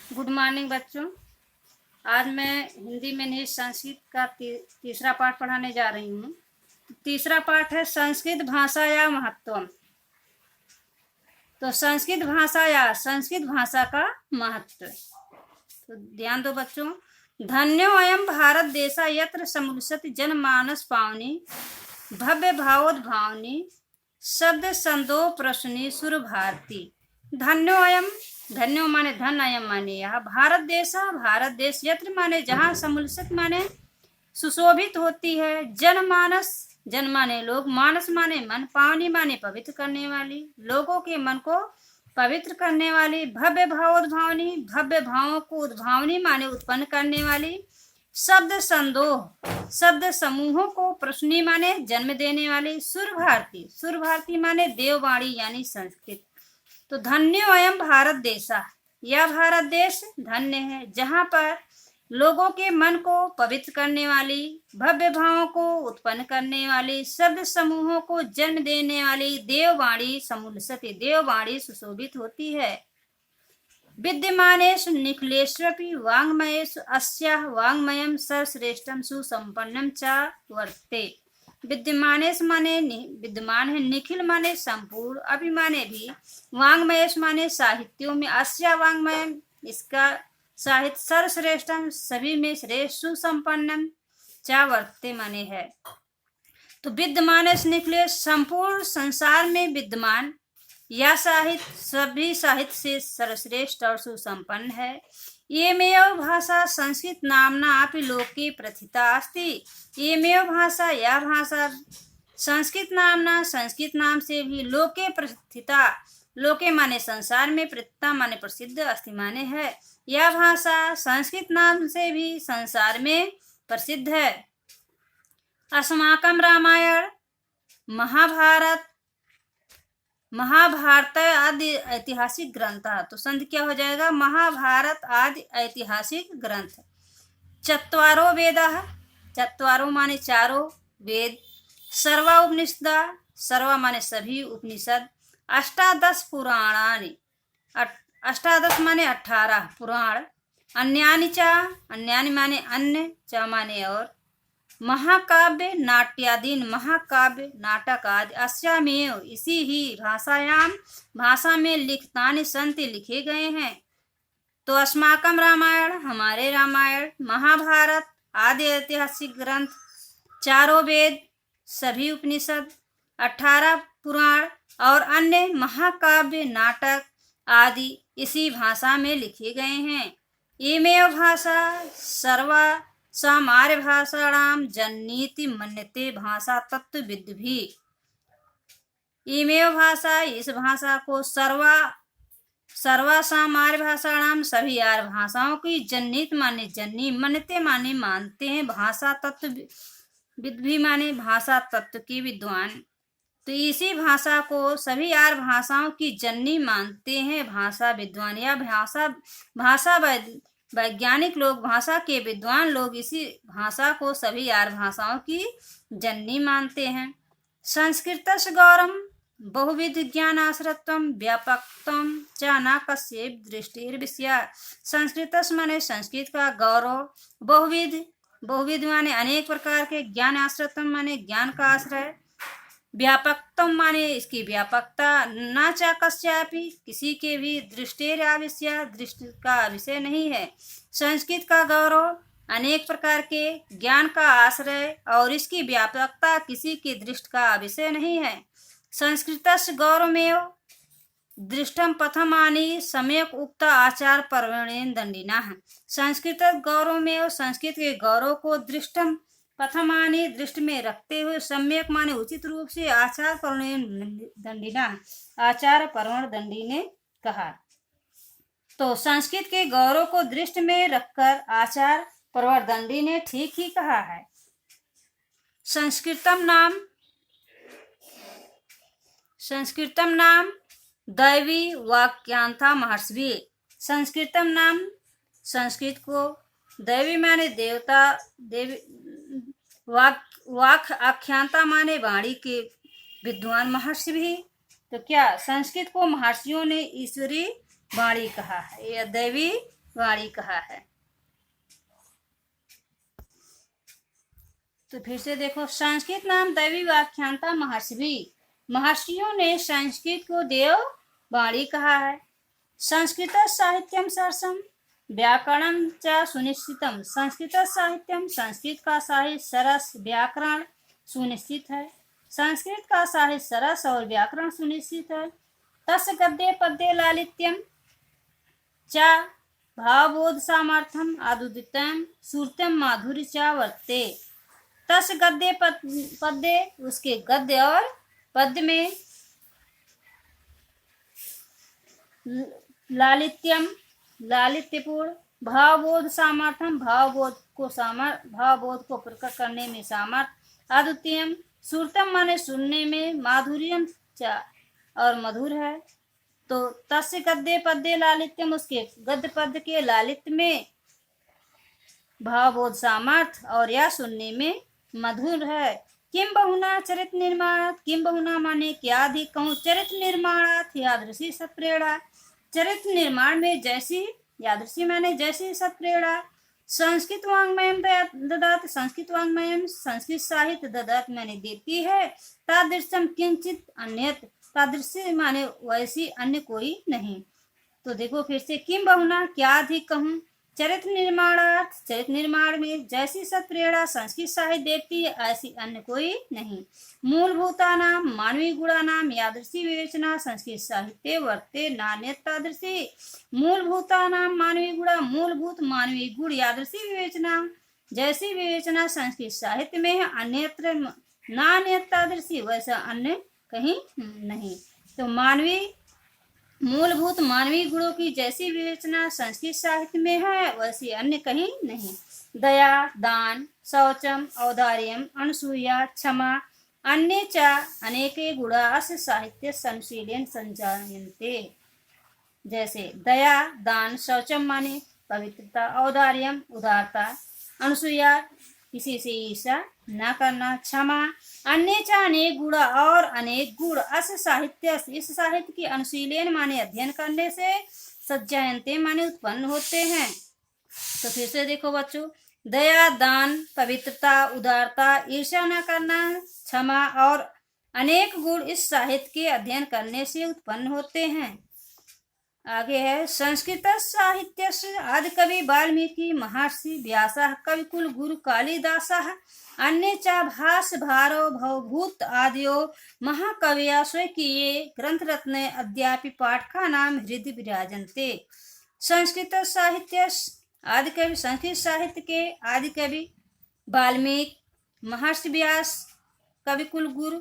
Good morning बच्चों। आज मैं हिंदी में नहीं संस्कृत का तीसरा पाठ पढ़ाने जा रही हूँ। तीसरा पाठ है संस्कृत भाषा या महत्व। तो संस्कृत भाषा का महत्व। तो ध्यान दो बच्चों। धन्यो अयम भारत देशा यत्र समुल्सति जनमानस पावनी भव्य भावोद्भावनी शब्द संदो प्रश्नी सुर भारती। धन्यो अयम, धन्यो माने धन, अयम माने यह, भारत देश यत्र माने जहाँ, समुल्सत माने सुशोभित होती है, जनमानस जन माने लोग, मानस माने मन, पावनी माने पवित्र करने वाली, लोगों के मन को पवित्र करने वाली, भव्य भावोद्भावनी भव्य भावों को उद्भावनी माने उत्पन्न करने वाली, शब्द संदोह शब्द समूहों को प्रश्नी माने जन्म देने वाली, सुर भारती माने देववाणी यानी संस्कृत। तो धन्यो अयम भारत देशा, यह भारत देश धन्य है जहाँ पर लोगों के मन को पवित्र करने वाली, भव्य भावों को उत्पन्न करने वाली, शब्द समूहों को जन्म देने वाली देववाणी समुल्सति, देववाणी सुशोभित होती है। विद्यमानेषु निखिलेष्वपि वाङ्मयेषु अस्याः वाङ्मयं सर्वश्रेष्ठं सुसंपन्नं च वर्तते। विद्यमानेश माने विद्यमान है, निखिल माने संपूर्ण, अभी माने भी, वाङ्मयेश माने साहित्यों में, अस्या वाङ्मयम इसका साहित्य, सर्वश्रेष्ठम सभी में श्रेष्ठ, सुसंपन्नम चा वर्तते माने है। तो विद्यमानेश निखिल संपूर्ण संसार में विद्यमान, यह साहित्य सभी साहित्य से सर्वश्रेष्ठ और सुसंपन्न है। येमेव भाषा संस्कृत नामना अपि लोके प्रथिता अस्ति। येमेव भाषा, यह भाषा संस्कृत नामना संस्कृत नाम से भी लोके प्रथिता, लोके माने संसार में, प्रथिता माने प्रसिद्ध, अस्ति माने है। यह भाषा संस्कृत नाम से भी संसार में प्रसिद्ध है। अस्माकं रामायण महाभारत आदि ऐतिहासिक ग्रंथ। तो संधि क्या हो जाएगा? महाभारत आदि ऐतिहासिक ग्रंथ। चत्वारो वेदाः, चत्वारो माने चारों वेद, सर्वा उपनिषदा, सर्वा माने सभी उपनिषद, अष्टादश पुराणानि, अष्टादश माने 18 पुराण, अन्यानि चा, अन्यानि माने अन्य, चा माने और, महाकाव्य नाट्यादीन, महाकाव्य नाटक आदि, अस्यामेव इसी ही भाषायाम, भाषा में लिखतानि संति लिखे गए हैं। तो अस्माकम रामायण हमारे रामायण, महाभारत आदि ऐतिहासिक ग्रंथ, चारों वेद सभी उपनिषद, 18 पुराण और अन्य महाकाव्य नाटक आदि इसी भाषा में लिखे गए हैं। इमेव भाषा सर्वा सामार्य भाषाणाम जननीति मन्यते भाषा तत्वविद भी। इमेव भाषा, इस भाषा को सर्वा सामार्य भाषाणाम सभी आर्य भाषाओं की जननीत माने जननी, मन्यते माने मानते हैं, भाषा तत्वविद भी माने भाषा तत्व के विद्वान। तो इसी भाषा को सभी आर्य भाषाओं की जननी मानते हैं भाषा विद्वान, या भाषा वैज्ञानिक लोग, भाषा के विद्वान लोग इसी भाषा को सभी आर्य भाषाओं की जननी मानते हैं। संस्कृतस्य गौरवं बहुविध ज्ञानाश्रयत्वं व्यापकत्वं च न कस्यैव दृष्टिर्विषया। संस्कृतस्य माने संस्कृत का गौरव, बहुविध माने अनेक प्रकार के, ज्ञान आश्रयत्वं माने ज्ञान का आश्रय, व्यापकत्वम माने इसकी व्यापकता, न चा कस्यापि किसी के भी दृष्टिर्विषय, दृष्टि का विषय नहीं है। संस्कृत का गौरव, अनेक प्रकार के, ज्ञान का आश्रय और इसकी व्यापकता किसी की दृष्टि का विषय नहीं है। संस्कृतस्य गौरवमेव दृष्टम पथमानि सम्यक उक्त आचार पर्वणेन दंडिनः। संस्कृत गौरवमेव, संस्कृत के गौरव को दृष्टम पथमानि दृष्टि में रखते हुए, सम्यक माने उचित रूप से, आचार पर्वणेन दंडिना, आचार पर्वण दंडी ने कहा। तो संस्कृत के गौरव को दृष्टि में रखकर आचार पर्वण दंडी ने ठीक ही कहा है। संस्कृतम नाम दैवी वाक्यांथा महर्षि। संस्कृतम नाम, संस्कृत को दैवी माने देवता, देवी, वाक आख्यांता माने वाणी के विद्वान, महर्षि भी। तो क्या संस्कृत को महर्षियों ने ईश्वरी वाणी कहा है, यह दैवी वाणी कहा है। तो फिर से देखो, संस्कृत नाम दैवी व्याख्यानता महर्षि, महर्षियों ने संस्कृत को देव वाणी कहा है। संस्कृत साहित्यम सरसम व्याकरणम च सुनिश्चितम, संस्कृत साहित्यम, संस्कृत का साहित्य सरस व्याकरण सुनिश्चित है। संस्कृत का साहित्य सरस और व्याकरण सुनिश्चित है। तस् गद्य पद्य लालित्यम च भावबोध सामर्थ्यम आदुदितम सूर्तम माधुर्य च वर्ते। तस् गद्य पद्य, उसके गद्य और पद्य में लालित्यम लालित्यपूर्ण, भावबोध सामर्थ्यम भावबोध को प्रकट करने में सामर्थ्य, अद्वितीयम श्रुतम माने सुनने में, माधुर्यम च और मधुर है। तो तस्य गद्य पद्य लालित्यम, उसके गद्य पद्य के लालित्य में भावबोध सामर्थ्य और यह सुनने में मधुर है। किम बहुना चरित्र निर्माण, किम बहुना माने क्या अधिक कहूँ, चरित्र निर्माणात यादृशी सत्प्रेरणा, चरित्र निर्माण में जैसी, यादृशी माने जैसी सत्प्रेरणा। संस्कृत वाङ्मयम ददात, संस्कृत वाङ्मयम संस्कृत साहित्य ददात माने देती है। तादृशम किंचित अन्यत, तादृशी माने वैसी अन्य कोई नहीं। तो देखो फिर से, किम बहुना क्या अधिक कहूँ, चरित्र निर्माणार्थ, चरित्र निर्माण में जैसी सत्प्रेरणा संस्कृत साहित्य देती है ऐसी अन्य कोई नहीं। मूलभूता नाम मानवीय गुणा नाम यादृशी विवेचना संस्कृत साहित्य वर्ते नान्यतादृशी। मूलभूता नाम मानवीय गुणा, मूलभूत मानवीय गुण यादृशी विवेचना जैसी विवेचना संस्कृत साहित्य में है, अन्यत्र नान्यतादृशी, वैसा अन्य कहीं नहीं। तो मानवीय मूलभूत मानवीय गुणों की जैसी विवेचना संस्कृत साहित्य में है वैसी अन्य कहीं नहीं। दया, दान, शौचम, औदार्यम, अनसूया, क्षमा, अन्य च अनेके गुणा अस्य साहित्य संशीलन संजायन्ते। जैसे दया, दान, शौचम माने पवित्रता, औदार्यम उदारता, अनसूया किसी से ईर्ष्या न करना, क्षमा, अन्य च अनेक गुण और अनेक गुण अस साहित्य, इस साहित्य की अनुशीलन माने अध्ययन करने से सज्जायन्ते माने उत्पन्न होते हैं। तो फिर से देखो बच्चों, दया, दान, पवित्रता, उदारता, ईर्ष्या न करना, क्षमा और अनेक गुण इस साहित्य के अध्ययन करने से उत्पन्न होते हैं। आगे है, संस्कृत साहित्य आदि कवि वाल्मीकि महर्षि व्यासः कविकुल गुरु कालिदासः अन्य च भास भारो भवभूत आदियो महाकविया स्वकीये ग्रंथरत्ने अद्यापि पाठकानां हृदि विराजन्ते। संस्कृत साहित्य आदि कवि, संस्कृत साहित्य के आदि कवि वाल्मीकि, महर्षि व्यास, कविकुल गुरु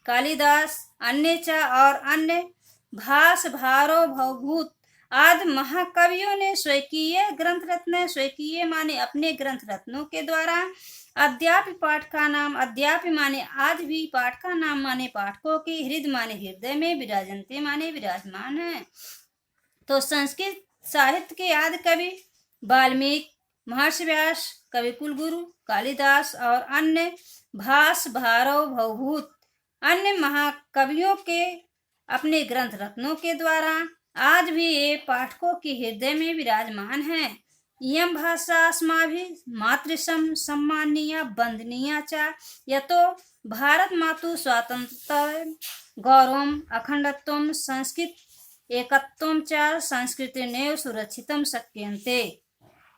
कालिदास, अन्य च और अन्य भास भारो भवभूत आदि महाकवियों ने स्वकीय ग्रंथ रत्न, स्वकीय माने अपने ग्रंथ रत्नों के द्वारा, अद्यापि पाठका नाम, अद्यापि माने आज भी, पाठका नाम माने पाठकों के, हृदय माने हृदय में, विराजन्ते माने विराजमान है। तो संस्कृत साहित्य के आदि कवि वाल्मीकि, महर्षि व्यास, कविकुल गुरु कालिदास और अन्य भास भारो भवभूत अन्य महाकवियों के अपने ग्रंथ रत्नों के द्वारा आज भी ये पाठकों के हृदय में विराजमान है। इयं भाषा अस्माभिः मातृसम सम्मानीया वंदनीया च यतो भारत मातु स्वातंत्र्यं गौरवम् अखंडत्वं संस्कृत एकत्वं च संस्कृतेनैव सुरक्षितं शक्यन्ते।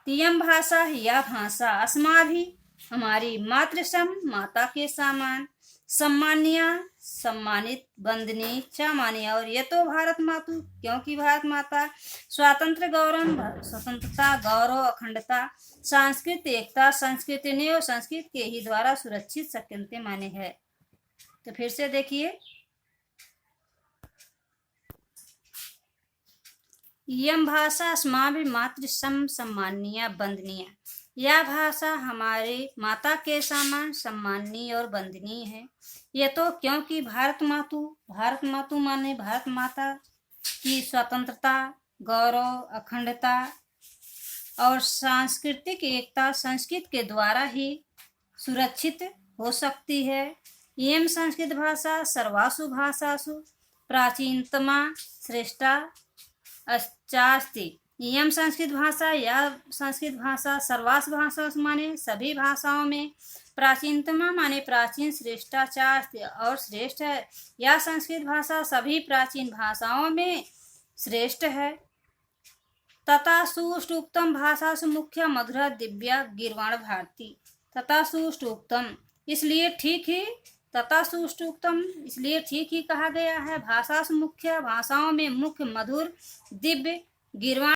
इयं भाषा, यह भाषा अस्माभिः हमारी मातृसम माता के समान, सम्मानीय सम्मानित, वंदनीय च मानी और ये तो भारत मातु क्योंकि भारत माता, स्वातंत्र गौरव स्वतंत्रता, गौरव अखंडता, सांस्कृत एकता संस्कृति ने और संस्कृत के ही द्वारा सुरक्षित शक्यन्ते माने है। तो फिर से देखिए, यम भाषा अस्माभिः मातृसम सम्मानीय वंदनीय, यह भाषा हमारे माता के समान सम्माननीय और वंदनीय है। यह तो क्योंकि भारत मातु माने भारत माता की स्वतंत्रता, गौरव, अखंडता और सांस्कृतिक एकता संस्कृत के द्वारा ही सुरक्षित हो सकती है। यम संस्कृत भाषा सर्वासु भाषासु प्राचीनतमा श्रेष्ठा चास्ति, इयम संस्कृत भाषा, यह संस्कृत भाषा सर्वास भाषा माने सभी भाषाओं में, प्राचीनतमा माने प्राचीन, श्रेष्ठाचार और श्रेष्ठ है। यह संस्कृत भाषा सभी प्राचीन भाषाओं में श्रेष्ठ है। तथा सुष्टुक्तम भाषा से मुख्य मधुरा दिव्या गिरवाण भारती। तथा सुष्टुक्तम इसलिए ठीक ही, तथा सुष्टुक्तम इसलिए ठीक ही कहा गया है। भाषा से मुख्य भाषाओं में मुख्य, मधुर, दिव्य, गिरवाण